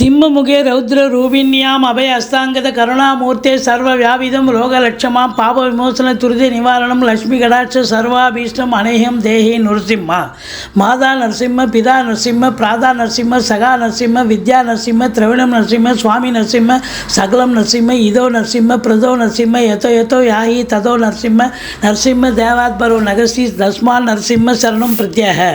சிம்மமுகே ரௌத்ர ரூபிண்யாம் அபய அஸ்தாங்கத கருணாமூர்த்தே சர்வ வியாபிதம் ரோகலட்சமாம் பாப விமோசன துரித நிவாரணம் லக்ஷ்மி கடாட்ச சர்வாபீஷ்டம் அநேகம் தேஹி நரசிம்மா மாதா நரசிம்ம பிதா நரசிம்ம பிராதா நரசிம்ம சகா நரசிம்ம வித்யா நரசிம்ம திரவிணம் நரசிம்ம சுவாமி நரசிம்ம சகலம் நரசிம்ம இதோ நரசிம்ம பிரதோ நரசிம்ம யதோ யதோ யாஹி ததோ நரசிம்ம நரசிம்ம தேவாத்பரோ நகசி தஸ்மான் நரசிம்ம சரணம் பிரத்யாக.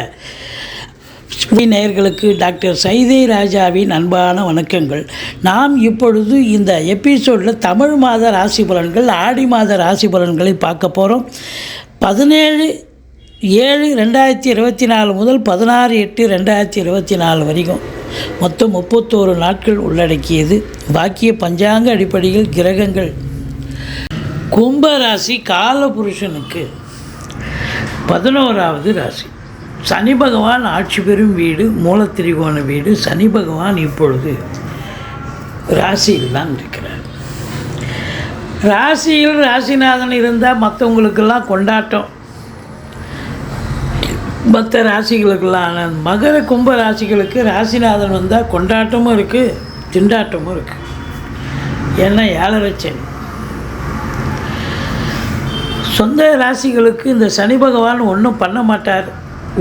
நேயர்களுக்கு டாக்டர் சைதை ராஜாவின் அன்பான வணக்கங்கள். நாம் இப்பொழுது இந்த எபிசோடில் தமிழ் மாத ராசி பலன்கள், ஆடி மாத ராசி பலன்களை பார்க்க போகிறோம். 17/7/2024 முதல் 16/8/2024 வரைக்கும் மொத்தம் 31 நாட்கள் உள்ளடக்கியது. வாக்கிய பஞ்சாங்க அடிப்படையில் கிரகங்கள் கும்பராசி காலபுருஷனுக்கு 11வது ராசி. சனி பகவான் ஆட்சி பெறும் வீடு மூலத்திரிகோண வீடு. சனி பகவான் இப்பொழுது ராசியில் தான் இருக்கிறார். ராசியில் ராசிநாதன் இருந்தால் மற்றவங்களுக்கெல்லாம் கொண்டாட்டம், மற்ற ராசிகளுக்கெல்லாம். மகர கும்ப ராசிகளுக்கு ராசிநாதன் வந்தால் கொண்டாட்டமும் இருக்குது, திண்டாட்டமும் இருக்குது. ஏன்னா 7.5 சனி. சொந்த ராசிகளுக்கு இந்த சனி பகவான் ஒன்றும் பண்ண மாட்டார்.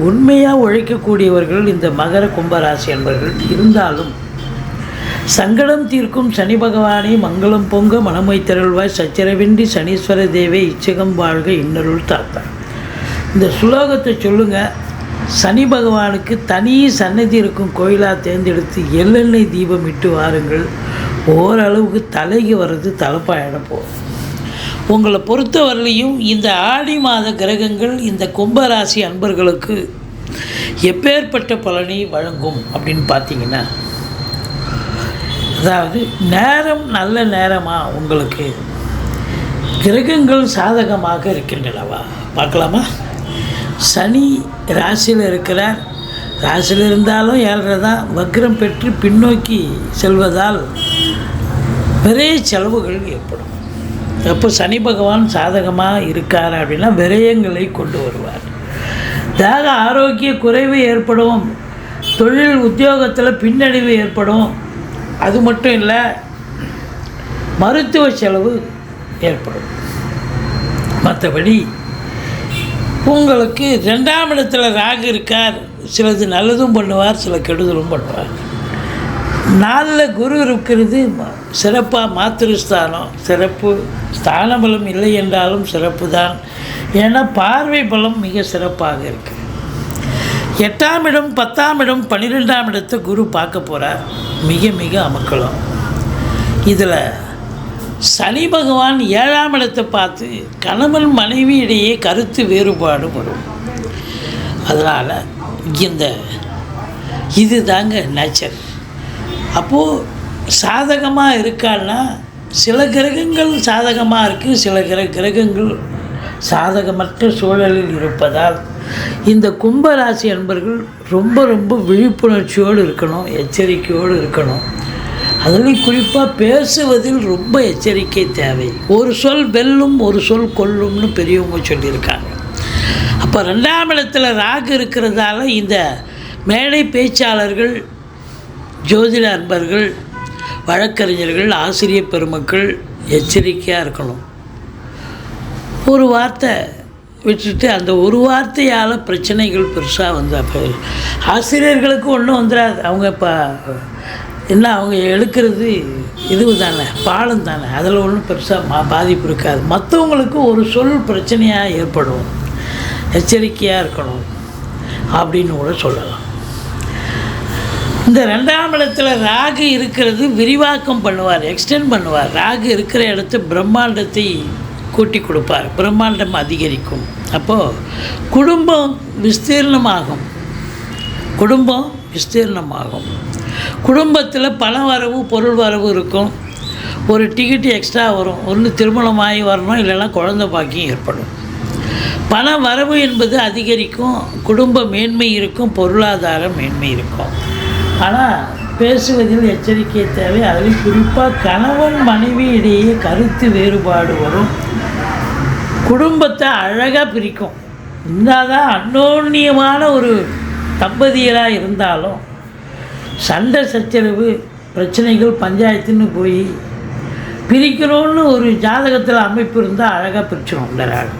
உண்மையாக உழைக்கக்கூடியவர்கள் இந்த மகர கும்பராசி என்பவர்கள். இருந்தாலும் சங்கடம் தீர்க்கும் சனி பகவானை மங்களம் பொங்க மனமை திரள்வாய் சச்சரவின்றி சனீஸ்வர தேவை இச்சகம் வாழ்க இன்னருள் தாத்தா. இந்த சுலோகத்தை சொல்லுங்கள். சனி பகவானுக்கு தனி சன்னதி இருக்கும் கோயிலாக தேர்ந்தெடுத்து எள்ளெண்ணெய் தீபம் இட்டு வாருங்கள். ஓரளவுக்கு தலைக்கு வர்றது தலைப்பாயிட போகும். உங்களை பொறுத்தவரையிலையும் இந்த ஆடி மாத கிரகங்கள் இந்த கும்பராசி அன்பர்களுக்கு எப்பேற்பட்ட பலனை வழங்கும் அப்படின்னு பார்த்தீங்கன்னா, அதாவது நேரம் நல்ல நேரமாக உங்களுக்கு கிரகங்கள் சாதகமாக இருக்கின்றனவா பார்க்கலாமா. சனி ராசியில் இருக்கிறார். ராசியில் இருந்தாலும் 7.5 தான். வக்ரம் பெற்று பின்னோக்கி செல்வதால் நிறைய செலவுகள் ஏற்படும். அப்போ சனி பகவான் சாதகமாக இருக்கார் அப்படின்னா விரயங்களை கொண்டு வருவார். தேக ஆரோக்கிய குறைவு ஏற்படும், தொழில் உத்தியோகத்தில் பின்னடைவு ஏற்படும். அது மட்டும் இல்லை, மருத்துவ செலவு ஏற்படும். மற்றபடி உங்களுக்கு 2ஆம் இடத்துல ராகு இருக்கார். சிலது நல்லதும் பண்ணுவார், சில கெடுதலும் பண்ணுவார். 4ல் குரு இருக்கிறது சிறப்பாக. மாத்திருஸ்தானம் சிறப்பு. ஸ்தான பலம் இல்லை என்றாலும் சிறப்பு தான். ஏன்னா பார்வை பலம் மிக சிறப்பாக இருக்குது. 8ஆம் இடம் 10ஆம் இடம் 12ஆம் இடத்தை குரு பார்க்க போகிறார். மிக மிக அமக்கலம். இதில் சனி பகவான் 7ஆம் இடத்தை பார்த்து கணவன் மனைவி இடையே கருத்து வேறுபாடு வரும். அதனால் இது தாங்க நேச்சர். அப்போது சாதகமாக இருக்கான்னா சில கிரகங்கள் சாதகமாக இருக்குது, சில கிரகங்கள் சாதகமற்ற சூழலில் இருப்பதால் இந்த கும்பராசி அன்பர்கள் ரொம்ப ரொம்ப விழிப்புணர்ச்சியோடு இருக்கணும், எச்சரிக்கையோடு இருக்கணும். அதுலேயும் குறிப்பாக பேசுவதில் ரொம்ப எச்சரிக்கை தேவை. ஒரு சொல் வெல்லும், ஒரு சொல் கொல்லும்னு பெரியவங்க சொல்லியிருக்காங்க. அப்போ 2ஆம் இடத்துல ராகு இருக்கிறதால இந்த மேடை பேச்சாளர்கள், ஜோதிட அன்பர்கள், வழக்கறிஞர்கள், ஆசிரியர் பெருமக்கள் எச்சரிக்கையாக இருக்கணும். ஒரு வார்த்தை விட்டுட்டு அந்த ஒரு வார்த்தையால் பிரச்சனைகள் பெருசாக அப்போ ஆசிரியர்களுக்கு ஒன்றும் வந்துடாது. அவங்க இப்போ என்ன, அவங்க எடுக்கிறது இது தானே, பாலம் தானே, அதில் ஒன்றும் பெருசாக பாதிப்பு இருக்காது. மற்றவங்களுக்கு ஒரு சொல் பிரச்சனையாக ஏற்படும். எச்சரிக்கையாக இருக்கணும் அப்படின்னு கூட சொல்லலாம். இந்த 2ஆம் இடத்துல ராகு இருக்கிறது விரிவாக்கம் பண்ணுவார், எக்ஸ்டெண்ட் பண்ணுவார். ராகு இருக்கிற இடத்து பிரம்மாண்டத்தை கூட்டி கொடுப்பார், பிரம்மாண்டம் அதிகரிக்கும். அப்போது குடும்பம் விஸ்தீர்ணமாகும். குடும்பத்தில் பண வரவு பொருள் வரவு இருக்கும். ஒரு டிக்கெட்டு எக்ஸ்ட்ரா வரும். ஒன்று திருமணமாகி வரணும், இல்லைன்னா குழந்தை பாக்கியம் ஏற்படும். பண வரவு என்பது அதிகரிக்கும், குடும்ப மேன்மை இருக்கும், பொருளாதார மேன்மை இருக்கும். ஆனால் பேசுவதில் எச்சரிக்கை தேவை. அதில் குறிப்பாக கணவன் மனைவி இடையே கருத்து வேறுபாடு வரும். குடும்பத்தை அழகாக பிரிக்கும். என்னதான் அன்னோன்யமான ஒரு தம்பதியராக இருந்தாலும் சண்டை சச்சரவு பிரச்சனைகள் பஞ்சாயத்துன்னு போய் பிரிக்கணும்னு ஒரு ஜாதகத்தில் அமைப்பு இருந்தால் அழகாக பிரிச்சிடும் இந்த ராகு.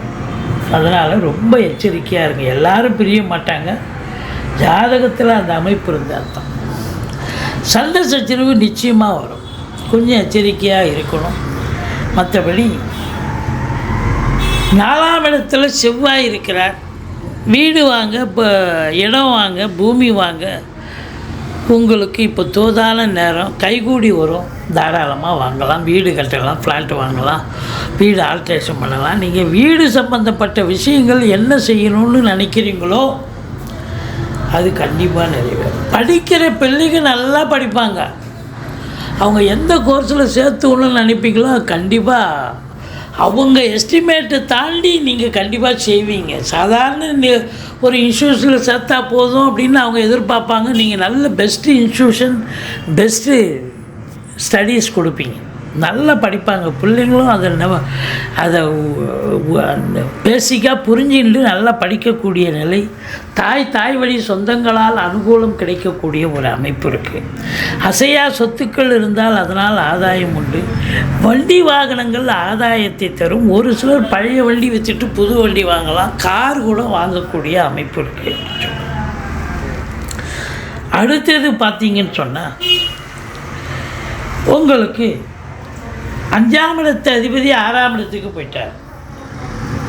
அதனால் ரொம்ப எச்சரிக்கையாக இருங்க. எல்லாரும் பிரிய மாட்டாங்க, ஜாதகத்தில் அந்த அமைப்பு இருந்தால் தான். சண்டை சச்சரவு நிச்சயமாக வரும், கொஞ்சம் எச்சரிக்கையாக இருக்கணும். மற்றபடி 4ஆம் இடத்துல செவ்வாய் இருக்கிறார். வீடு வாங்க, இப்போ இடம் வாங்க, பூமி வாங்க உங்களுக்கு இப்போ தோதான நேரம், கைகூடி வரும். தாராளமாக வாங்கலாம், வீடு கட்டலாம், ஃப்ளாட் வாங்கலாம், வீடு ஆல்ட்ரேஷன் பண்ணலாம். நீங்கள் வீடு சம்பந்தப்பட்ட விஷயங்கள் என்ன செய்யணும்னு நினைக்கிறீங்களோ அது கண்டிப்பாக நிறைவேறும். படிக்கிற பிள்ளைங்க நல்லா படிப்பாங்க. அவங்க எந்த கோர்ஸில் சேர்த்துக்கணும்னு நினைப்பீங்களோ கண்டிப்பாக அவங்க எஸ்டிமேட்டை தாண்டி நீங்கள் கண்டிப்பாக செய்வீங்க. சாதாரண ஒரு இன்ஸ்டியூஷனில் சேர்த்தா போதும் அப்படின்னு அவங்க எதிர்பார்ப்பாங்க. நீங்கள் நல்ல பெஸ்ட்டு இன்ஸ்டியூஷன், பெஸ்ட்டு ஸ்டடீஸ் கொடுப்பீங்க, நல்லா படிப்பாங்க பிள்ளைங்களும். அதை பேசிக்காக புரிஞ்சுட்டு நல்லா படிக்கக்கூடிய நிலை, தாய் வழி சொந்தங்களால் அனுகூலம் கிடைக்கக்கூடிய ஒரு அமைப்பு இருக்குது. அசையா சொத்துக்கள் இருந்தால் அதனால் ஆதாயம் உண்டு. வண்டி வாகனங்கள் ஆதாயத்தை தரும். ஒரு சிலர் பழைய வண்டி வச்சுட்டு புது வண்டி வாங்கலாம், கார் கூட வாங்கக்கூடிய அமைப்பு இருக்குது. அடுத்தது பார்த்தீங்கன்னு சொன்னால் உங்களுக்கு 5ஆம் இடத்து அதிபதி 6ஆம் இடத்துக்கு போயிட்டார்.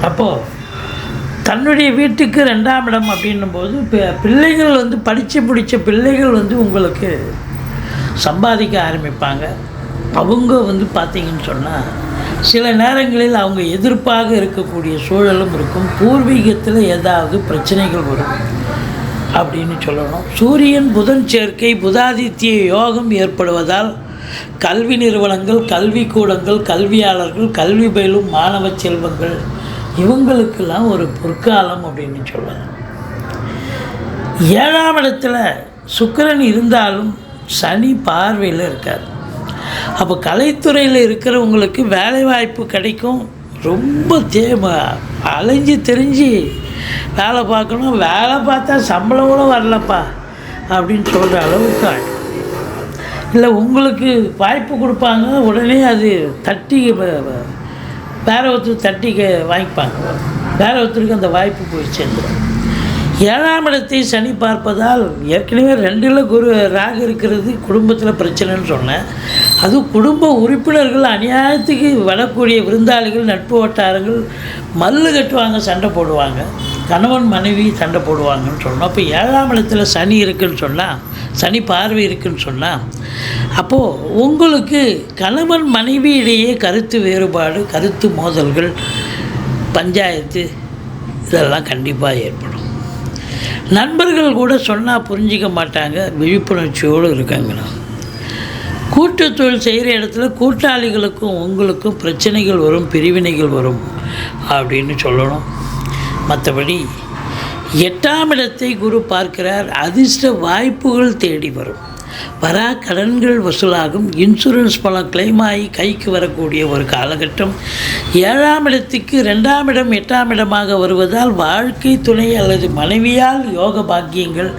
அப்போது தன்னுடைய வீட்டுக்கு 2ஆம் இடம் அப்படின்னும்போது பிள்ளைகள் படித்து முடித்த பிள்ளைகள் உங்களுக்கு சம்பாதிக்க ஆரம்பிப்பாங்க. அவங்க பார்த்திங்கன்னு சொன்னால் சில நேரங்களில் அவங்க எதிர்ப்பாக இருக்கக்கூடிய சூழலும் இருக்கும். பூர்வீகத்தில் ஏதாவது பிரச்சனைகள் வரும் அப்படின்னு சொல்லணும். சூரியன் புதன் சேர்க்கை, புதாதித்ய யோகம் ஏற்படுவதால் கல்வி நிறுவனங்கள், கல்விக்கூடங்கள், கல்வியாளர்கள், கல்வி பயிலும் மாணவ செல்வங்கள் இவங்களுக்கெல்லாம் ஒரு பொற்காலம் அப்படின்னு சொல்லலாம். 7ஆம் இடத்துல சுக்கிரன் இருந்தாலும் சனி பார்வையில் இருக்கார். அப்போ கலைத்துறையில் இருக்கிறவங்களுக்கு வேலைவாய்ப்பு கிடைக்கும். ரொம்ப அலைஞ்சு தெரிஞ்சு வேலை பார்க்கணும், வேலை பார்த்தா சம்பளம் கூட வரலப்பா அப்படின்னு சொல்கிற அளவுக்கு ஆகும். இல்லை உங்களுக்கு வாய்ப்பு கொடுப்பாங்க, உடனே அது தட்டி வேற ஒருத்தர் தட்டி வாங்கிப்பாங்க, வேற ஒருத்தருக்கு அந்த வாய்ப்பு போய் சேர்ந்துடும். 7ஆம் இடத்தை சனி பார்ப்பதால் ஏற்கனவே 2ல் குரு ராகு இருக்கிறது குடும்பத்தில் பிரச்சனைன்னு சொன்னேன். அதுவும் குடும்ப உறுப்பினர்கள் அநியாயத்துக்கு வரக்கூடிய விருந்தாளிகள், நட்பு வட்டாரங்கள் மல்லு கட்டுவாங்க, சண்டை போடுவாங்க, கணவன் மனைவி சண்டை போடுவாங்கன்னு சொன்னோம். அப்போ 7ஆம் இடத்துல சனி இருக்குதுன்னு சொன்னால், சனி பார்வை இருக்குதுன்னு சொன்னால், அப்போது உங்களுக்கு கணவன் மனைவி இடையே கருத்து வேறுபாடு, கருத்து மோதல்கள், பஞ்சாயத்து இதெல்லாம் கண்டிப்பாக ஏற்படும். நண்பர்கள் கூட சொன்னால் புரிஞ்சிக்க மாட்டாங்க, விழிப்புணர்ச்சியோடு இருக்காங்கண்ணா. கூட்டு தொழில் செய்கிற இடத்துல கூட்டாளிகளுக்கும் உங்களுக்கும் பிரச்சனைகள் வரும், பிரிவினைகள் வரும் அப்படின்னு சொல்லணும். மற்றபடி 8ஆம் இடத்தை குரு பார்க்கிறார். அதிர்ஷ்ட வாய்ப்புகள் தேடி வரும், வரா கடன்கள் வசூலாகும், இன்சூரன்ஸ் பணம் கிளைம் ஆகி கைக்கு வரக்கூடிய ஒரு காலகட்டம். 7ஆம் இடத்துக்கு 2ஆம் இடம் 8ஆம் இடமாக வருவதால் வாழ்க்கை துணை அல்லது மனைவியால் யோக பாக்கியங்கள்.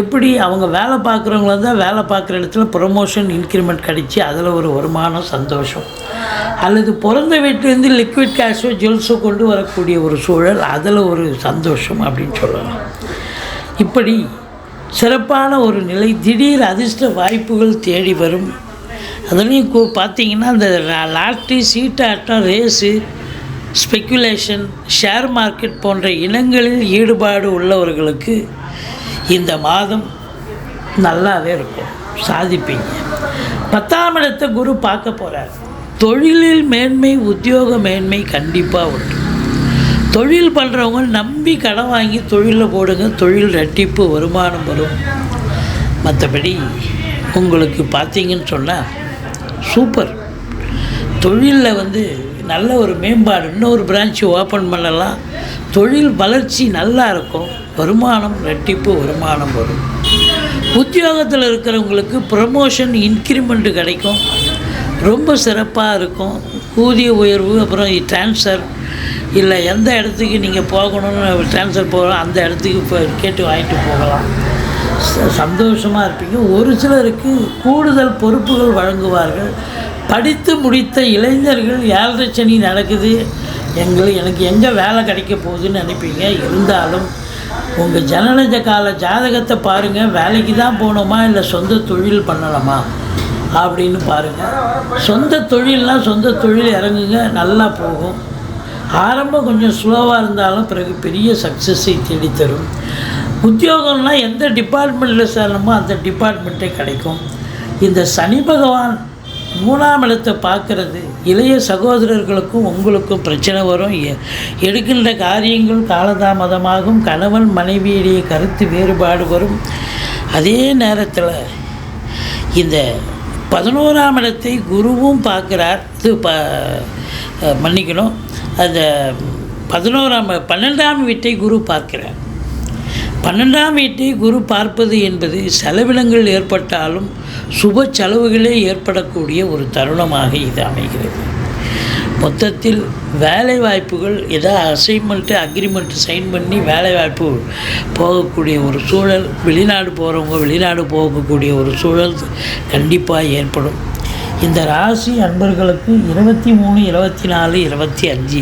எப்படி அவங்க வேலை பார்க்குறவங்கள தான் வேலை பார்க்குற இடத்துல ப்ரொமோஷன், இன்க்ரிமெண்ட் கிடச்சி அதில் ஒரு வருமானம், சந்தோஷம். அல்லது பிறந்த வீட்டிலேருந்து லிக்விட் கேஷோ ஜுவல்ஸோ கொண்டு வரக்கூடிய ஒரு சூழல், அதில் ஒரு சந்தோஷம் அப்படின்னு சொல்லலாம். இப்படி சிறப்பான ஒரு நிலை, திடீர் அதிர்ஷ்ட வாய்ப்புகள் தேடி வரும். அதுலேயும் பார்த்திங்கன்னா இந்த லாட்ரி, சீட்டாட்டம், ரேஸு, ஸ்பெக்குலேஷன், ஷேர் மார்க்கெட் போன்ற இனங்களில் ஈடுபாடு உள்ளவர்களுக்கு இந்த மாதம் நல்லாவே இருக்கும், சாதிப்பீங்க. 10ஆம் இடத்தை குரு பார்க்க போகிறார். தொழிலில் மேன்மை, உத்தியோக மேன்மை கண்டிப்பாக உண்டு. தொழில் பண்ணுறவங்க நம்பி கடன் வாங்கி தொழிலில் போடுங்க, தொழில் ரெட்டிப்பு வருமானம் வரும். மற்றபடி உங்களுக்கு பார்த்திங்கன்னு சொன்னால் சூப்பர், தொழிலில் நல்ல ஒரு மேம்பாடு, இன்னொரு பிரான்ச்சு ஓப்பன் பண்ணலாம், தொழில் வளர்ச்சி நல்லா இருக்கும், வருமானம் ரெட்டிப்பு வருமானம் வரும். உத்தியோகத்தில் இருக்கிறவங்களுக்கு ப்ரமோஷன், இன்க்ரிமெண்ட்டு கிடைக்கும், ரொம்ப சிறப்பாக இருக்கும். ஊதிய உயர்வு, அப்புறம் ட்ரான்ஸ்ஃபர், இல்லை எந்த இடத்துக்கு நீங்கள் போகணும்னு ட்ரான்ஸ்ஃபர் போகலாம் அந்த இடத்துக்கு கேட்டு வாங்கிட்டு போகலாம். சந்தோஷமாக இருப்பீங்க. ஒரு சிலருக்கு கூடுதல் பொறுப்புகள் வழங்குவார்கள். படித்து முடித்த இளைஞர்கள் 7.5 சனி நடக்குது, எனக்கு எங்கே வேலை கிடைக்க போகுதுன்னு நினைப்பீங்க. இருந்தாலும் உங்கள் ஜனனஜ கால ஜாதகத்தை பாருங்கள். வேலைக்கு தான் போகணுமா இல்லை சொந்த தொழில் பண்ணலாமா அப்படின்னு பாருங்கள். சொந்த தொழில்னால் சொந்த தொழில் இறங்குங்க, நல்லா போகும். ஆரம்பம் கொஞ்சம் ஸ்லோவாக இருந்தாலும் பிறகு பெரிய சக்ஸஸை தேடித்தரும். உத்தியோகம்னா எந்த டிபார்ட்மெண்ட்டில் சேரணுமோ அந்த டிபார்ட்மெண்ட்டே கிடைக்கும். இந்த சனி பகவான் 3ஆம் இடத்தை பார்க்குறது இளைய சகோதரர்களுக்கும் உங்களுக்கும் பிரச்சனை வரும். எடுக்கின்ற காரியங்கள் காலதாமதமாகும். கணவன் மனைவியிடையே கருத்து வேறுபாடு வரும். அதே நேரத்தில் இந்த 11ஆம் இடத்தை குருவும் பார்க்குறார். இது மன்னிக்கணும், அந்த 12ஆம் வீட்டை குரு பார்க்கிறார். 12ஆம் வீட்டை குரு பார்ப்பது என்பது செலவினங்கள் ஏற்பட்டாலும் சுப செலவுகளே ஏற்படக்கூடிய ஒரு தருணமாக இது அமைகிறது. மொத்தத்தில் வேலை வாய்ப்புகள் ஏதாவது அசைன்மெண்ட்டு அக்ரிமெண்ட்டு சைன் பண்ணி வேலை வாய்ப்பு போகக்கூடிய ஒரு சூழல், வெளிநாடு போகிறவங்க வெளிநாடு போகக்கூடிய ஒரு சூழல் கண்டிப்பாக ஏற்படும். இந்த ராசி அன்பர்களுக்கு 23, 24, 25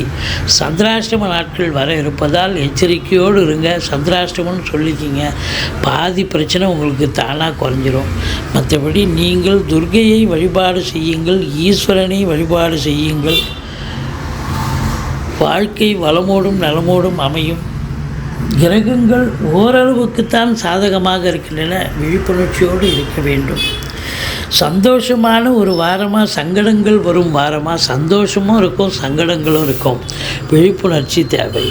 சந்திராஷ்டம நாட்கள் வர இருப்பதால் எச்சரிக்கையோடு இருங்க. சந்திராஷ்டமம்னு சொல்லிக்கிங்க, பாதி பிரச்சனை உங்களுக்கு தானாக குறைஞ்சிரும். மற்றபடி நீங்கள் துர்க்கையை வழிபாடு செய்யுங்கள், ஈஸ்வரனை வழிபாடு செய்யுங்கள். வாழ்க்கை வளமோடும் நலமோடும் அமையும். கிரகங்கள் ஓரளவுக்குத்தான் சாதகமாக இருக்கின்றன. விழிப்புணர்ச்சியோடு இருக்க வேண்டும். சந்தோஷமான ஒரு வாரமாக, சங்கடங்கள் வரும் வாரமாக. சந்தோஷமும் இருக்கும், சங்கடங்களும் இருக்கும். விழிப்புணர்ச்சி தேவை.